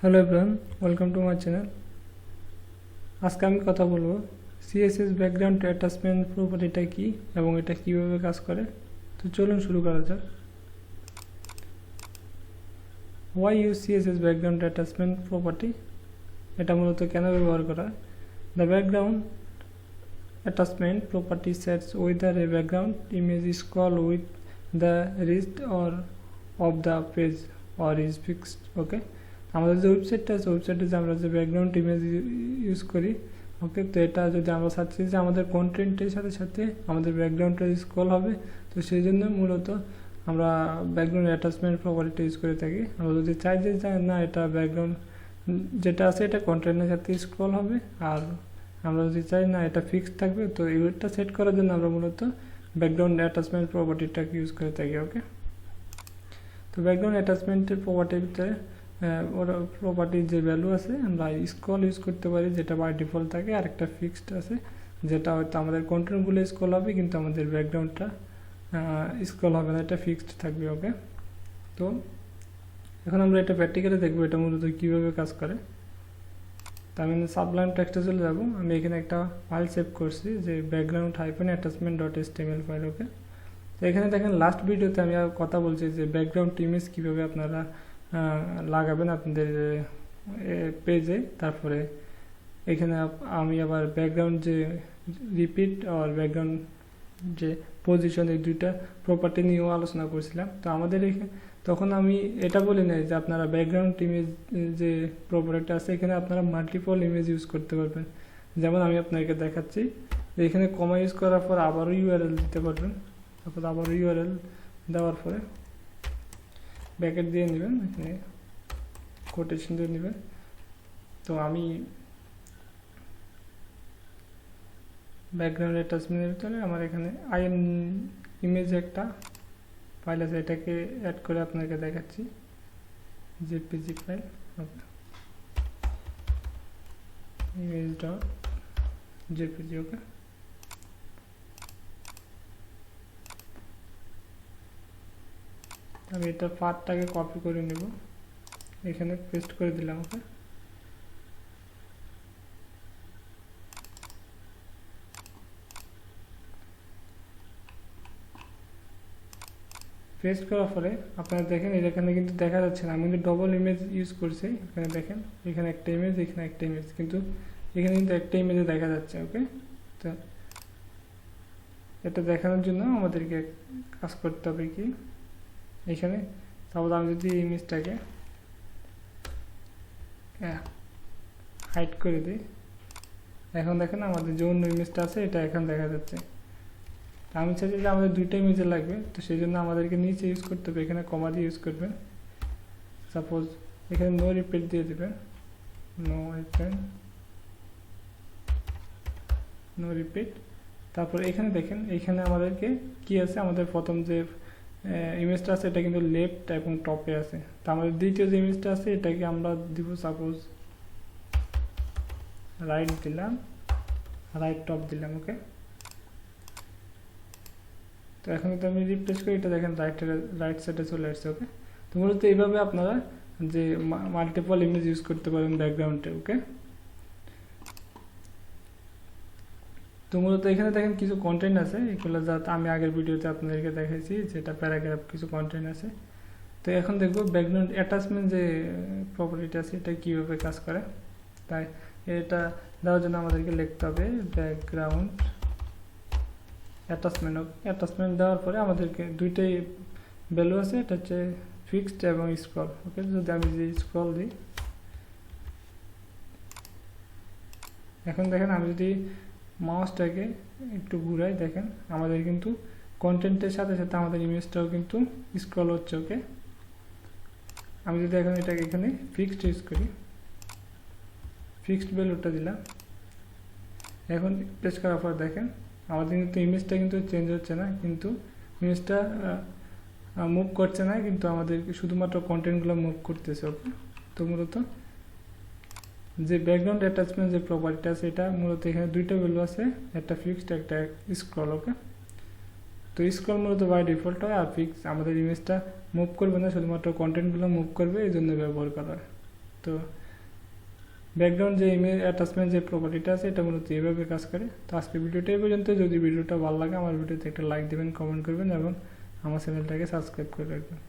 Hello everyone, welcome to my channel. আজকে আমি কথা বলবো সিএসএস ব্যাকগ্রাউন্ড অ্যাটাচমেন্ট প্রপার্টিটা কি এবং এটা কিভাবে কাজ করে। তো চলুন শুরু করা যাক। Why use CSS background attachment property, এটা মূলত কেন ব্যবহার করা। The background attachment property sets whether a background image is scrolled with the wrist or of the page or is fixed. ওকে, আমাদের যে ওয়েবসাইটটা আছে, ওয়েবসাইটে যে আমরা যে ব্যাকগ্রাউন্ড ইমেজ ইউজ করি, ওকে, তো এটা যদি আমরা চাচ্ছি যে আমাদের কন্টেন্টের সাথে সাথে আমাদের ব্যাকগ্রাউন্ডটা স্ক্রল হবে, তো সেই জন্য মূলত আমরা ব্যাকগ্রাউন্ড অ্যাটাচমেন্ট প্রপার্টিটা ইউজ করে থাকি। আমরা যদি চাই যে না এটা ব্যাকগ্রাউন্ড যেটা আছে এটা কন্টেন্টের সাথে স্ক্রল হবে, আর আমরা যদি চাই না এটা ফিক্সড থাকবে, তো এইটা সেট করার জন্য আমরা মূলত ব্যাকগ্রাউন্ড অ্যাটাচমেন্ট প্রপার্টিটাকে ইউজ করে থাকি। ওকে, তো ব্যাকগ্রাউন্ড অ্যাটাচমেন্টের প্রপার্টির ভিতরে ওর প্রপার্টির যে ভ্যালু আছে আমরা স্ক্রল ইউজ করতে পারি, যেটা বাই ডিফল্ট থাকে, আর একটা ফিক্সড আছে যেটা হয়তো আমাদের কন্টেন্টগুলো স্ক্রল হবে কিন্তু আমাদের ব্যাকগ্রাউন্ডটা স্ক্রল হবে না, এটা ফিক্সড থাকবে। ওকে, তো এখন আমরা এটা প্র্যাকটিক্যালি দেখবো এটা মূলত কীভাবে কাজ করে। তো আমি সাবলাইম টেক্সটে চলে যাব। আমি এখানে একটা ফাইল সেভ করছি যে ব্যাকগ্রাউন্ড -attachment.html ফাইল। ওকে, তো এখানে দেখেন লাস্ট ভিডিওতে আমি কথা বলছি যে ব্যাকগ্রাউন্ড ইমেজ কীভাবে আপনারা লাগাবেন আপনাদের পেজে। তারপরে এখানে আমি আবার ব্যাকগ্রাউন্ড যে রিপিট আর ব্যাকগ্রাউন্ড যে পজিশন, এই দুইটা প্রপার্টি নিয়েও আলোচনা করছিলাম। তো আমাদের এখানে তখন আমি এটা বলি নাই যে আপনারা ব্যাকগ্রাউন্ড ইমেজ যে প্রপার্টিটা আছে এখানে আপনারা মাল্টিপল ইমেজ ইউজ করতে পারবেন। যেমন আমি আপনাকে দেখাচ্ছি, এখানে কমা ইউজ করার পর আবারও ইউআরএল দিতে পারবেন। তারপর আবারও ইউআরএল দেওয়ার পরে ব্র্যাকেট দিয়ে নেবেন, এখানে কোটেশন দিয়ে নেবেন। তো আমি ব্যাকগ্রাউন্ড অ্যাটাচমেন্টের ভিতরে আমার এখানে আইএম ইমেজ একটা ফাইল আছে, এটাকে অ্যাড করে আপনাকে দেখাচ্ছি, জেপিজি ফাইল। ওকে, ইমেজ ডট জেপিজি। ওকে, আমি এটা পার্টটাকে কপি করে নেব, এখানে পেস্ট করে দিলাম। ওকে, পেস্ট করার পরে আপনারা দেখেন এখানে কিন্তু দেখা যাচ্ছে না, আমি কিন্তু ডবল ইমেজ ইউজ করছি। এখানে দেখেন এখানে একটা ইমেজ, এখানে একটা ইমেজ, কিন্তু এখানে কিন্তু একটা ইমেজে দেখা যাচ্ছে। ওকে, তো এটা দেখানোর জন্য আমাদেরকে কাজ করতে হবে কি, এখানে সাপোজ আমি যদি ইমেজটাকে হাইড করে দিই, এখন দেখেন আমাদের যে অন্য ইমেজটা আছে এটা এখন দেখা যাচ্ছে। আমি চাইছি যে আমাদের দুইটা ইমেজে লাগবে, তো সেই জন্য আমাদেরকে নিচে ইউজ করতে হবে, এখানে কমা দিয়ে ইউজ করবেন। সাপোজ এখানে নো রিপিট দিয়ে দেবেন, নো রিপিট। তারপর এখানে দেখেন এখানে আমাদেরকে কি আছে, আমাদের প্রথম যে ইমেজটা আছে এটা কিন্তু লেফট এবং টপে আছে। তো আমাদের দ্বিতীয় যে ইমেজটা আছে এটাকে আমরা দিব সাপোজ রাইট দিলাম, রাইট টপ দিলাম। ওকে, তো এখন যদি আমি রিপ্লেস করি এটা দেখেন রাইট সাইডে চলে আসছে। ওকে, তো মূলত এইভাবে আপনারা যে মাল্টিপল ইমেজ ইউজ করতে পারেন ব্যাকগ্রাউন্ডে। ওকে, তো মূলত এখানে দেখেন কিছু কন্টেন্ট আছে, এগুলো যা আমি আগের ভিডিওতে আপনাদেরকে দেখাইছি, যেটা প্যারাগ্রাফ কিছু কন্টেন্ট আছে। তো এখন দেখবো ব্যাকগ্রাউন্ড অ্যাটাচমেন্ট যে প্রপার্টিটা আছে এটা কীভাবে কাজ করে। তাই এটা দেওয়ার জন্য আমাদেরকে লিখতে হবে ব্যাকগ্রাউন্ড অ্যাটাচমেন্ট। অ্যাটাচমেন্ট দেওয়ার পরে আমাদেরকে দুইটাই ভ্যালু আছে, এটা হচ্ছে ফিক্সড এবং স্ক্রল। ওকে, যদি আমি যে স্ক্রল দিই, এখন দেখেন আমি যদি মাউসটাকে একটু ঘুরাই, দেখেন আমাদের কিন্তু কন্টেন্টের সাথে সাথে আমাদের ইমেজটাও কিন্তু স্ক্রল হচ্ছে। ওকে, আমি যদি এখন এটাকে এখানে ফিক্সড ইউজ করি, ফিক্সড ভ্যালুটা দিলাম, এখন প্রেস করার পর দেখেন আমাদের কিন্তু ইমেজটা কিন্তু চেঞ্জ হচ্ছে না, কিন্তু ইমেজটা মুভ করছে না, কিন্তু আমাদের শুধুমাত্র কন্টেন্টগুলো মুভ করতেছে। ওকে, তো মূলত যে ব্যাকগ্রাউন্ড অ্যাটাচমেন্ট যে প্রপার্টিটা আছে এটা মূলত এখানে দুইটা ভ্যালু আছে, একটা ফিক্সড একটা স্ক্রল। ওকে, তো স্ক্রল মূলত বাই ডিফল্ট হয়, আর ফিক্স আমাদের ইমেজটা মুভ করবে না, শুধুমাত্র কন্টেন্টগুলো মুভ করবে, এই জন্য ব্যবহার করা হয়। তো ব্যাকগ্রাউন্ড যে ইমেজ অ্যাটাচমেন্ট যে প্রপার্টিটা আছে এটা মূলত এভাবে কাজ করে। তো আজকের ভিডিওটা এই পর্যন্ত। যদি ভিডিওটা ভালো লাগে আমার ভিডিওতে একটা লাইক দেবেন, কমেন্ট করবেন এবং আমার চ্যানেলটাকে সাবস্ক্রাইব করে রাখবেন।